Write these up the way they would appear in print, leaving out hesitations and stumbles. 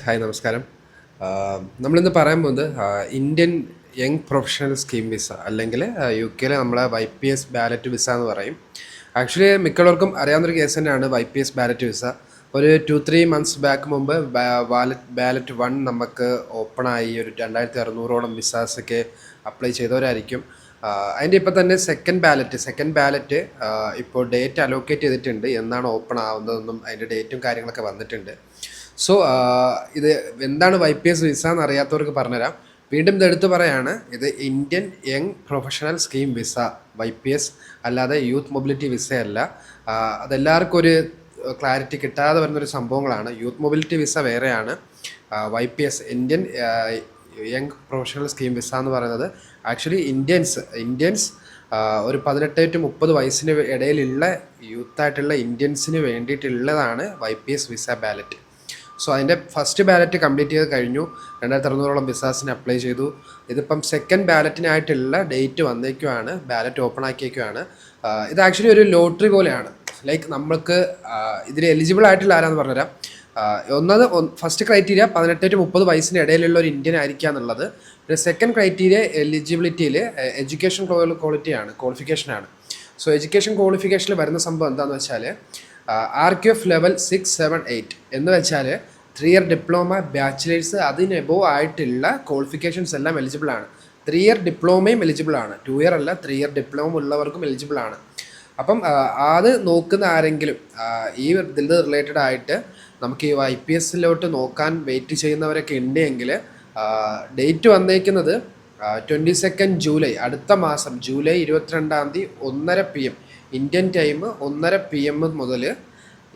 Hi നമസ്കാരം. നമ്മളിന്ന് പറയാൻ പോകുന്നത് Indian young professional scheme visa അല്ലെങ്കിൽ യു കെയിലെ നമ്മളെ YPS ബാലറ്റ് വിസ എന്ന് പറയും. ആക്ച്വലി മിക്കവർക്കും അറിയാവുന്നൊരു കേസ് തന്നെയാണ് YPS ബാലറ്റ് വിസ. ഒരു 2-3 months ബാക്ക് മുമ്പ് ബാലറ്റ് 1 നമുക്ക് ഓപ്പണായി ഒരു 2600ഓളം വിസാസൊക്കെ അപ്ലൈ ചെയ്തവരായിരിക്കും. അതിൻ്റെ ഇപ്പം തന്നെ സെക്കൻഡ് ബാലറ്റ് ഇപ്പോൾ ഡേറ്റ് അലോക്കേറ്റ് ചെയ്തിട്ടുണ്ട്. എന്നാണ് ഓപ്പൺ ആവുന്നതെന്നും അതിൻ്റെ ഡേറ്റും കാര്യങ്ങളൊക്കെ വന്നിട്ടുണ്ട്. സോ ഇത് എന്താണ് YPS വിസ എന്ന് അറിയാത്തവർക്ക് പറഞ്ഞുതരാം. വീണ്ടും ഇത് എടുത്തു പറയാണ്, ഇത് Indian young professional scheme visa YPS, അല്ലാതെ യൂത്ത് മൊബിലിറ്റി വിസയല്ല. അതെല്ലാവർക്കും ഒരു ക്ലാരിറ്റി കിട്ടാതെ വരുന്നൊരു സംഭവങ്ങളാണ്. യൂത്ത് മൊബിലിറ്റി വിസ വേറെയാണ്. YPS Indian young professional scheme visa എന്ന് പറയുന്നത് ആക്ച്വലി ഇന്ത്യൻസ് ഒരു 18-30 വയസ്സിന് ഇടയിലുള്ള യൂത്തായിട്ടുള്ള ഇന്ത്യൻസിന് വേണ്ടിയിട്ടുള്ളതാണ് YPS വിസ ബാലറ്റ്. സോ അതിൻ്റെ ഫസ്റ്റ് ബാലറ്റ് കംപ്ലീറ്റ് ചെയ്ത് കഴിഞ്ഞു. 2600ഓളം വിസാസിന് അപ്ലൈ ചെയ്തു. ഇതിപ്പം സെക്കൻഡ് ബാലറ്റിനായിട്ടുള്ള ഡേറ്റ് വന്നേക്കുവാണ്, ബാലറ്റ് ഓപ്പൺ ആക്കിയേക്കുവാണ്. ഇത് ആക്ച്വലി ഒരു ലോട്ടറി പോലെയാണ്. ലൈക്ക് നമ്മൾക്ക് ഇതിൽ എലിജിബിൾ ആയിട്ടുള്ള ആരാന്ന് പറഞ്ഞുതരാം. ഫസ്റ്റ് ക്രൈറ്റീരിയ 18-30 വയസ്സിന് ഇടയിലുള്ള ഒരു ഇന്ത്യൻ ആയിരിക്കുക എന്നുള്ളത്. പിന്നെ സെക്കൻഡ് ക്രൈറ്റീരിയ എലിജിബിലിറ്റിയിൽ എഡ്യൂക്കേഷൻ ക്വാളിഫിക്കേഷനാണ്. സോ എഡ്യൂക്കേഷൻ ക്വാളിഫിക്കേഷനിൽ വരുന്ന സംഭവം എന്താണെന്ന് വെച്ചാൽ RQF ലെവൽ 6-7-8 എന്ന് വെച്ചാൽ 3-year ഡിപ്ലോമ, ബാച്ചിലേഴ്സ്, അതിന് എബോവ് ആയിട്ടുള്ള ക്വാളിഫിക്കേഷൻസ് എല്ലാം എലിജിബിളാണ്. 3-year ഡിപ്ലോമയും എലിജിബിളാണ്. 2-year അല്ല, 3-year ഡിപ്ലോമ ഉള്ളവർക്കും എലിജിബിളാണ്. അപ്പം അത് നോക്കുന്ന ആരെങ്കിലും ഈ ഇതിൽ റിലേറ്റഡ് ആയിട്ട് നമുക്ക് ഈ YPSലോട്ട് നോക്കാൻ വെയിറ്റ് ചെയ്യുന്നവരൊക്കെ ഉണ്ടെങ്കിൽ ഡേറ്റ് വന്നേക്കുന്നത് 22 ജൂലൈ, അടുത്ത മാസം July 22 1:30 PM Indian time 1:30 PM മുതൽ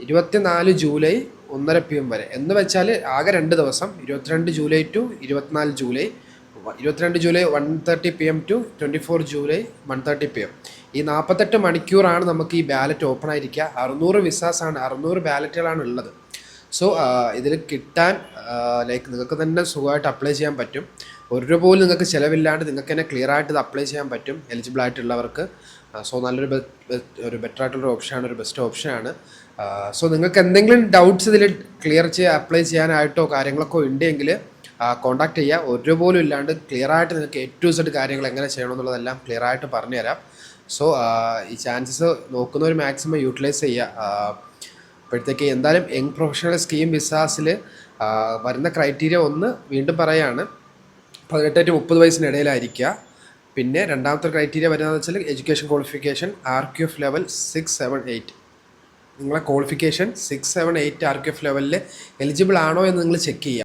24 ജൂലൈ 1:30 PM വരെ. എന്ന് വെച്ചാൽ ആകെ 2 ദിവസം, 22 July to 24 July, 22 July 1:30 PM to 24 July 1:30 PM. ഈ 48 മണിക്കൂറാണ് നമുക്ക് ഈ ബാലറ്റ് ഓപ്പൺ ആയിരിക്കുക. 600 വിസാസാണ്, 600 ബാലറ്റുകളാണ് ഉള്ളത്. സോ ഇതിൽ കിട്ടാൻ ലൈക്ക് നിങ്ങൾക്ക് തന്നെ സുഖമായിട്ട് അപ്ലൈ ചെയ്യാൻ പറ്റും. ഒരു രൂപ പോലും നിങ്ങൾക്ക് ചിലവില്ലാണ്ട് നിങ്ങൾക്ക് തന്നെ ക്ലിയർ ആയിട്ട് ഇത് അപ്ലൈ ചെയ്യാൻ പറ്റും എലിജിബിൾ ആയിട്ടുള്ളവർക്ക്. സോ നല്ലൊരു ബെറ്റർ ആയിട്ടുള്ളൊരു ഓപ്ഷനാണ്, ഒരു ബെസ്റ്റ് ഓപ്ഷനാണ്. സോ നിങ്ങൾക്ക് എന്തെങ്കിലും ഡൗട്ട്സ് ഇതിൽ ക്ലിയർ അപ്ലൈ ചെയ്യാനായിട്ടോ കാര്യങ്ങളൊക്കെ ഉണ്ടെങ്കിൽ കോൺടാക്ട് ചെയ്യുക. ഒരു രൂപ പോലും ഇല്ലാണ്ട് ക്ലിയർ ആയിട്ട് നിങ്ങൾക്ക് A to Z കാര്യങ്ങൾ എങ്ങനെ ചെയ്യണമെന്നുള്ളതെല്ലാം ക്ലിയർ ആയിട്ട് പറഞ്ഞുതരാം. സോ ഈ ചാൻസസ് നോക്കുന്നവർ മാക്സിമം യൂട്ടിലൈസ് ചെയ്യുക. അപ്പോഴത്തേക്ക് എന്തായാലും യങ് പ്രൊഫഷണൽ സ്കീം വിസാസിൽ വരുന്ന ക്രൈറ്റീരിയ വീണ്ടും പറയുകയാണ്, 18-30 വയസ്സിനിടയിലായിരിക്കുക. പിന്നെ രണ്ടാമത്തെ ക്രൈറ്റീരിയ വരുന്നതെന്ന് വെച്ചാൽ എഡ്യൂക്കേഷൻ ക്വാളിഫിക്കേഷൻ RQF ലെവൽ 6-7-8. നിങ്ങളെ ക്വാളിഫിക്കേഷൻ 6-7-8 RQF ലെവലിൽ എലിജിബിൾ ആണോ എന്ന് നിങ്ങൾ ചെക്ക് ചെയ്യുക.